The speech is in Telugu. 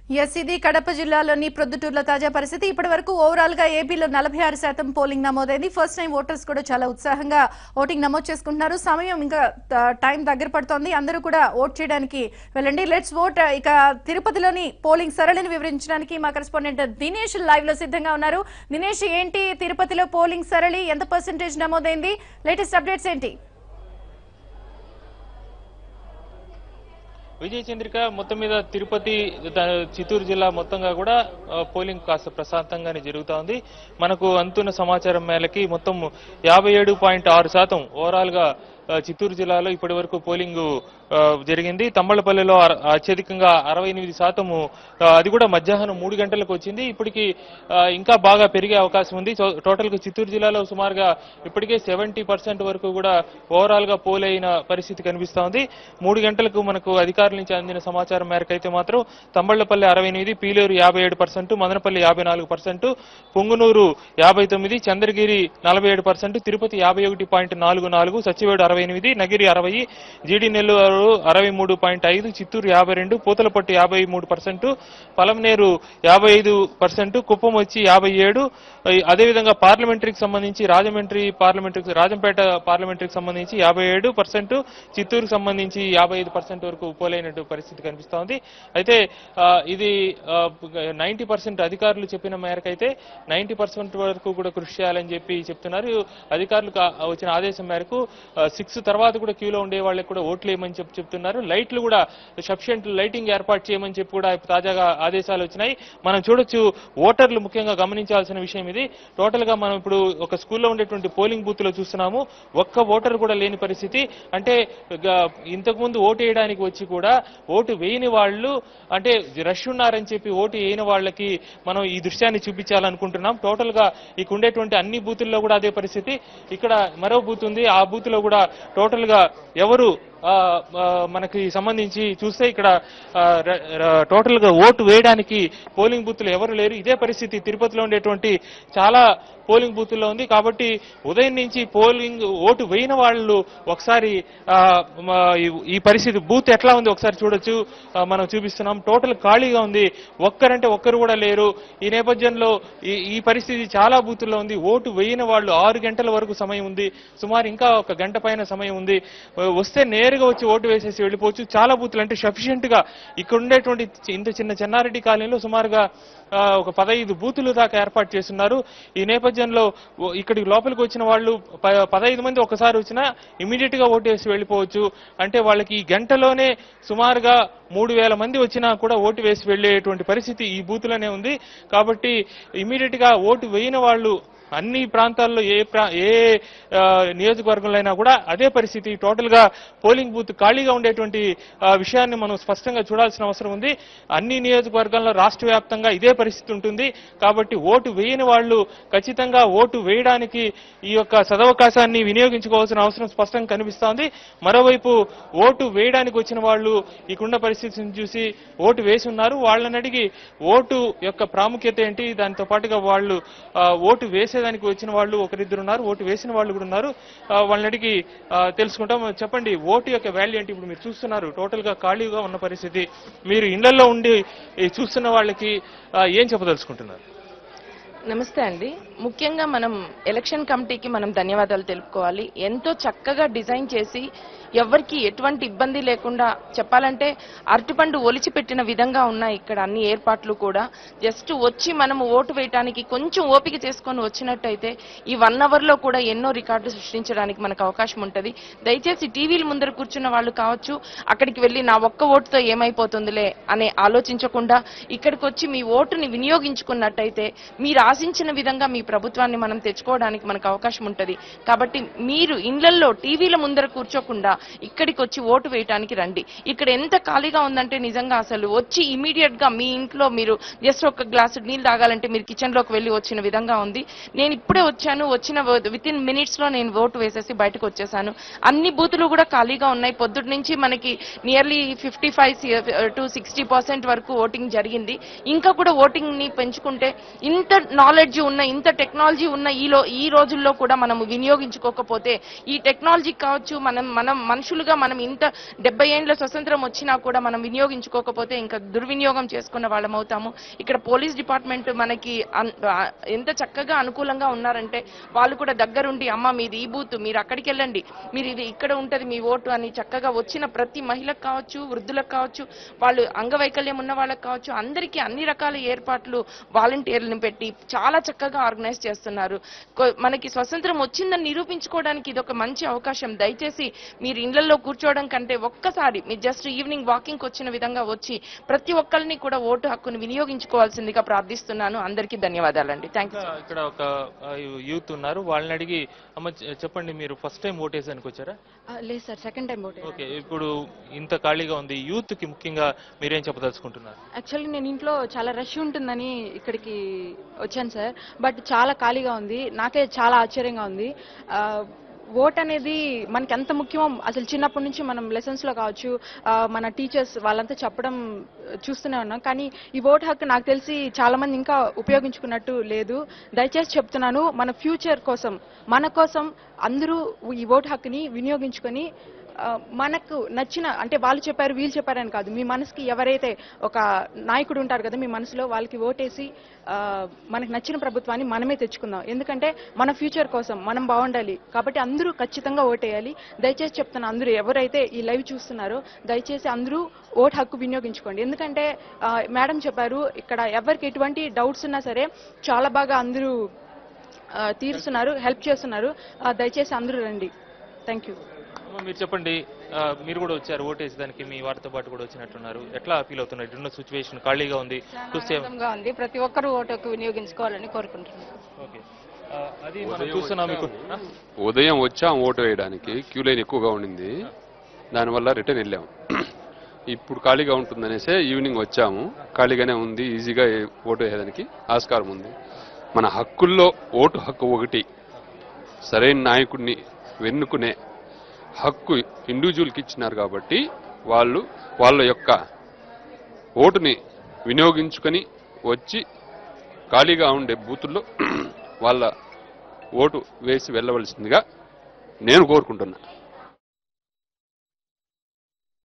ఎస్ ఇది కడప జిల్లాలోని ప్రొద్దుటూరులో తాజా పరిస్థితి. ఇప్పటి వరకు ఓవరాల్ గా ఏపీలో 46% పోలింగ్ నమోదైంది. ఫస్ట్ టైం ఓటర్స్ కూడా చాలా ఉత్సాహంగా ఓటింగ్ నమోదు చేసుకుంటున్నారు. సమయం ఇంకా టైం దగ్గర పడుతోంది. అందరూ కూడా ఓట్ చేయడానికి వెళ్ళండి. Let's vote. ఇక తిరుపతిలోని పోలింగ్ సరళిని వివరించడానికి మా కరెస్పాండెంట్ దినేష్ లైవ్ లో సిద్ధంగా ఉన్నారు. దినేష్, ఏంటి తిరుపతిలో పోలింగ్ సరళి, ఎంత పర్సెంటేజ్ నమోదైంది, లేటెస్ట్ అప్డేట్స్ ఏంటి? విజయ చంద్రిక, మొత్తం మీద తిరుపతి చిత్తూరు జిల్లా మొత్తంగా కూడా పోలింగ్ కాస్త ప్రశాంతంగానే జరుగుతా ఉంది. మనకు అందుతున్న సమాచారం మేరకి మొత్తం 57.6% ఓవరాల్ గా చిత్తూరు జిల్లాలో ఇప్పటి వరకు పోలింగ్ జరిగింది. తమ్మళ్లపల్లిలో అత్యధికంగా 68%, అది కూడా మధ్యాహ్నం 3 గంటలకు వచ్చింది. ఇప్పటికి ఇంకా బాగా పెరిగే అవకాశం ఉంది. టోటల్ గా చిత్తూరు జిల్లాలో సుమారుగా ఇప్పటికే 70% వరకు కూడా ఓవరాల్ గా పోల్ అయిన పరిస్థితి కనిపిస్తా ఉంది. 3 గంటలకు మనకు అధికారుల నుంచి అందిన సమాచారం మేరకు అయితే మాత్రం తమ్మళ్లపల్లి 68, పీలేరు 57%, మదనపల్లి 54%, పొంగునూరు 59, చంద్రగిరి 47%, తిరుపతి 51.44, సచివేడు 68, నగిరి 60, జీడి నెల్లూరు 63.5, చిత్తూరు 52, పూతలపట్టు 53%, పలమనేరు 55%, కుప్పం వచ్చి 57. అదేవిధంగా పార్లమెంటరీకి సంబంధించి రాజంపేట పార్లమెంటరీకి సంబంధించి 57%, చిత్తూరుకు సంబంధించి 55% వరకు పోలైనట్టు పరిస్థితి కనిపిస్తా ఉంది. అయితే ఇది 90% అధికారులు చెప్పిన మేరకు అయితే 90% వరకు కూడా కృషి చేయాలని చెప్పి చెప్తున్నారు. అధికారులకు వచ్చిన ఆదేశం మేరకు 6 తర్వాత కూడా క్యూలో ఉండే వాళ్ళకి కూడా ఓట్లు వేయమని చెప్తున్నారు. లైట్లు కూడా సఫిషియెంట్ లైటింగ్ ఏర్పాటు చేయమని చెప్పి కూడా తాజాగా ఆదేశాలు వచ్చినాయి. మనం చూడొచ్చు, ఓటర్లు ముఖ్యంగా గమనించాల్సిన విషయం ఇది. టోటల్ గా మనం ఇప్పుడు ఒక స్కూల్లో ఉండేటువంటి పోలింగ్ బూత్ లో చూస్తున్నాము, ఒక్క ఓటర్ కూడా లేని పరిస్థితి. అంటే ఇంతకుముందు ఓటు వేయడానికి వచ్చి కూడా ఓటు వేయని వాళ్ళు, అంటే రష్ ఉన్నారని చెప్పి ఓటు వేయని వాళ్ళకి మనం ఈ దృశ్యాన్ని చూపించాలనుకుంటున్నాం. టోటల్ గా ఇక ఉండేటువంటి అన్ని బూతుల్లో కూడా అదే పరిస్థితి. ఇక్కడ మరో బూత్ ఉంది, ఆ బూత్ లో కూడా టోటల్ గా ఎవరు మనకి సంబంధించి చూస్తే ఇక్కడ టోటల్ గా ఓటు వేయడానికి పోలింగ్ బూత్లు ఎవరు లేరు. ఇదే పరిస్థితి తిరుపతిలో ఉండేటువంటి చాలా పోలింగ్ బూత్ల్లో ఉంది. కాబట్టి ఉదయం నుంచి ఓటు వేయని వాళ్ళు ఒకసారి ఈ పరిస్థితి బూత్ ఎట్లా ఉంది ఒకసారి చూడొచ్చు. మనం చూపిస్తున్నాం, టోటల్ ఖాళీగా ఉంది, ఒక్కరంటే ఒక్కరు కూడా లేరు. ఈ నేపథ్యంలో ఈ పరిస్థితి చాలా బూతుల్లో ఉంది. ఓటు వేయని వాళ్ళు 6 గంటల వరకు సమయం ఉంది, సుమారు ఇంకా 1 గంట పైన సమయం ఉంది. వస్తే నేరుగా వచ్చి ఓటు వేసేసి వెళ్ళిపోవచ్చు. చాలా బూతులు అంటే సఫిషియెంట్ గా ఇక్కడ ఉండేటువంటి ఇంత చిన్న చెన్నారెడ్డి కాలనీలో సుమారుగా ఒక 15 బూతులు దాకా ఏర్పాటు చేస్తున్నారు. ఈ నేపథ్యంలో ఇక్కడికి లోపలికి వచ్చిన వాళ్ళు 15 మంది ఒకసారి వచ్చినా ఇమీడియట్ గా ఓటు వేసి వెళ్ళిపోవచ్చు. అంటే వాళ్ళకి ఈ గంటలోనే సుమారుగా 3000 మంది వచ్చినా కూడా ఓటు వేసి వెళ్లేటువంటి పరిస్థితి ఈ బూతులోనే ఉంది. కాబట్టి ఇమీడియట్ గా ఓటు వేయని వాళ్ళు అన్ని ప్రాంతాల్లో ఏ నియోజకవర్గంలో అయినా కూడా అదే పరిస్థితి. టోటల్ గా పోలింగ్ బూత్ ఖాళీగా ఉండేటువంటి విషయాన్ని మనం స్పష్టంగా చూడాల్సిన అవసరం ఉంది. అన్ని నియోజకవర్గాల్లో రాష్ట్ర వ్యాప్తంగా ఇదే పరిస్థితి ఉంటుంది. కాబట్టి ఓటు వేయని వాళ్ళు ఖచ్చితంగా ఓటు వేయడానికి ఈ యొక్క సదవకాశాన్ని వినియోగించుకోవాల్సిన అవసరం స్పష్టంగా కనిపిస్తోంది. మరోవైపు ఓటు వేయడానికి వచ్చిన వాళ్ళు ఇక్కడున్న పరిస్థితిని చూసి ఓటు వేసి ఉన్నారు. వాళ్ళని అడిగి ఓటు యొక్క ప్రాముఖ్యత ఏంటి, దాంతో పాటుగా వాళ్ళు ఓటు వేసేదానికి వచ్చిన వాళ్ళు ఒకరిద్దరు ఉన్నారు, ఓటు వేసిన వాళ్ళు కూడా ఉన్నారు. వాళ్ళని అడిగి తెలుసుకుంటాం. చెప్పండి, ఓటు యొక్క వాల్యూ ఏంటి? ఇప్పుడు మీరు చూస్తున్నారు టోటల్ గా ఖాళీగా ఉన్న పరిస్థితి. మీరు ఇళ్లలో ఉండి చూస్తున్న వాళ్ళకి ఏం చెప్పదలుచుకుంటున్నారు? నమస్తే అండి. ముఖ్యంగా మనం ఎలక్షన్ కమిటీకి మనం ధన్యవాదాలు తెలుపుకోవాలి. ఎంతో చక్కగా డిజైన్ చేసి ఎవరికి ఎటువంటి ఇబ్బంది లేకుండా, చెప్పాలంటే అరటిపండు ఒలిచిపెట్టిన విధంగా ఉన్నాయి ఇక్కడ అన్ని ఏర్పాట్లు కూడా. జస్ట్ వచ్చి మనము ఓటు వేయడానికి కొంచెం ఓపిక చేసుకొని వచ్చినట్టయితే ఈ 1 అవర్లో కూడా ఎన్నో రికార్డులు సృష్టించడానికి మనకు అవకాశం ఉంటుంది. దయచేసి టీవీల ముందర కూర్చున్న వాళ్ళు కావచ్చు, అక్కడికి వెళ్ళి నా ఒక్క ఓటుతో ఏమైపోతుందిలే అనే ఆలోచించకుండా ఇక్కడికి వచ్చి మీ ఓటుని వినియోగించుకున్నట్టయితే మీరు ఆశించిన విధంగా మీ ప్రభుత్వాన్ని మనం తెచ్చుకోవడానికి మనకు అవకాశం ఉంటుంది. కాబట్టి మీరు ఇళ్లలో టీవీల ముందర కూర్చోకుండా ఇక్కడికి వచ్చి ఓటు వేయడానికి రండి. ఇక్కడ ఎంత ఖాళీగా ఉందంటే నిజంగా అసలు వచ్చి ఇమీడియట్ గా మీ ఇంట్లో మీరు జస్ట్ ఒక గ్లాసు నీళ్ళు తాగాలంటే మీరు కిచెన్ లోకి వెళ్ళి వచ్చిన విధంగా ఉంది. నేను ఇప్పుడే వచ్చిన వితిన్ మినిట్స్ లో నేను ఓటు వేసేసి బయటకు వచ్చేసాను. అన్ని బూతులు కూడా ఖాళీగా ఉన్నాయి. పొద్దుటి నుంచి మనకి నియర్లీ 55 to 60% వరకు ఓటింగ్ జరిగింది. ఇంకా కూడా ఓటింగ్ ని పెంచుకుంటే, ఇంత నాలెడ్జ్ ఉన్న, ఇంత టెక్నాలజీ ఉన్న ఈ రోజుల్లో కూడా మనం వినియోగించుకోకపోతే ఈ టెక్నాలజీ కావచ్చు, మనం మనుషులుగా మనం ఇంత 70 ఏండ్ల స్వతంత్రం వచ్చినా కూడా మనం వినియోగించుకోకపోతే ఇంకా దుర్వినియోగం చేసుకున్న వాళ్ళం అవుతాము. ఇక్కడ పోలీస్ డిపార్ట్మెంట్ మనకి ఎంత చక్కగా అనుకూలంగా ఉన్నారంటే వాళ్ళు కూడా దగ్గరుండి అమ్మ మీది ఈ బూత్, మీరు అక్కడికి వెళ్ళండి, మీరు ఇది ఇక్కడ ఉంటది మీ ఓటు అని చక్కగా వచ్చిన ప్రతి మహిళకు కావచ్చు, వృద్ధులకు కావచ్చు, వాళ్ళు అంగవైకల్యం ఉన్న వాళ్ళకి కావచ్చు, అందరికీ అన్ని రకాల ఏర్పాట్లు వాలంటీర్లను పెట్టి చాలా చక్కగా ఆర్గనైజ్ చేస్తున్నారు. మనకి స్వతంత్రం వచ్చిందని నిరూపించుకోవడానికి ఇది ఒక మంచి అవకాశం. దయచేసి మీరు ఇళ్లలో కూర్చోవడం కంటే ఒక్కసారి మీరు జస్ట్ ఈవినింగ్ వాకింగ్ వచ్చిన విధంగా వచ్చి ప్రతి ఒక్కరిని కూడా ఓటు హక్కును వినియోగించుకోవాల్సిందిగా ప్రార్థిస్తున్నాను. అందరికీ ధన్యవాదాలండి. Thank you. ఇక్కడ ఒక యూత్ ఉన్నారు, వాళ్ళని అడిగి అమ్మ చెప్పండి, మీరు ఫస్ట్ టైం ఓటేసానికి వచ్చారా? లేదు సార్, సెకండ్ టైం ఓటే. ఓకే, ఇప్పుడు ఇంత ఖాళీగా ఉంది, యూత్ కి ముఖ్యంగా మీరేం చెప్పదలుచుకుంటున్నారు? యాక్చువల్లీ నేను ఇంట్లో చాలా రష్ ఉంటుందని ఇక్కడికి వచ్చాను సార్, బట్ చాలా ఖాళీగా ఉంది. నాకే చాలా ఆశ్చర్యంగా ఉంది. ఓట్ అనేది మనకి ఎంత ముఖ్యమో అసలు చిన్నప్పటి నుంచి మనం లెసన్స్లో కావచ్చు, మన టీచర్స్ వాళ్ళంతా చెప్పడం చూస్తూనే ఉన్నాం. కానీ ఈ ఓట్ హక్కు నాకు తెలిసి చాలా మంది ఇంకా ఉపయోగించుకున్నట్టు లేదు. దయచేసి చెప్తున్నాను, మన ఫ్యూచర్ కోసం, మన కోసం అందరూ ఈ ఓట్ హక్కుని వినియోగించుకొని మనకు నచ్చిన, అంటే వాళ్ళు చెప్పారు వీళ్ళు చెప్పారని కాదు, మీ మనసుకి ఎవరైతే ఒక నాయకుడు ఉంటారు కదా మీ మనసులో, వాళ్ళకి ఓటేసి మనకు నచ్చిన ప్రభుత్వాన్ని మనమే తెచ్చుకుందాం. ఎందుకంటే మన ఫ్యూచర్ కోసం మనం బాగుండాలి కాబట్టి అందరూ ఖచ్చితంగా ఓటేయాలి. దయచేసి చెప్తున్నా, అందరూ ఎవరైతే ఈ లైవ్ చూస్తున్నారో దయచేసి అందరూ ఓట్ హక్కు వినియోగించుకోండి. ఎందుకంటే మేడం చెప్పారు, ఇక్కడ ఎవరికి ఎటువంటి డౌట్స్ ఉన్నా సరే చాలా బాగా అందరూ తీరుస్తున్నారు, హెల్ప్ చేస్తున్నారు. దయచేసి అందరూ రండి. Thank you. మీరు చెప్పండి, మీరు కూడా వచ్చారు ఓటేసేదానికి, మీ వారితో పాటు కూడా వచ్చినట్టున్నారు, ఎట్లా ఫీల్ అవుతున్నారు? ఇప్పుడున్న సిచ్యువేషన్ ఖాళీగా ఉంది, ఉంది, ప్రతి ఒక్కరూ ఓటు హక్కు వినియోగించుకోవాలని కోరుకుంటున్నాను. ఓకే, అది మనం చూస్తున్నాం. మీకు ఉదయం వచ్చాం ఓటు వేయడానికి, క్యూ లైన్ ఎక్కువగా ఉండింది, దానివల్ల రిటర్న్ వెళ్ళాము. ఇప్పుడు ఖాళీగా ఉంటుందనేసే ఈవినింగ్ వచ్చాము. ఖాళీగానే ఉంది, ఈజీగా ఓటు వేయడానికి ఆస్కారం ఉంది. మన హక్కుల్లో ఓటు హక్కు ఒకటి, సరైన నాయకుడిని వెన్నుకునే హక్కు ఇండివిజువల్కి ఇచ్చినారు కాబట్టి వాళ్ళు వాళ్ళ యొక్క ఓటుని వినియోగించుకొని వచ్చి ఖాళీగా ఉండే బూతుల్లో వాళ్ళ ఓటు వేసి వెళ్ళవలసిందిగా నేను కోరుకుంటున్నా.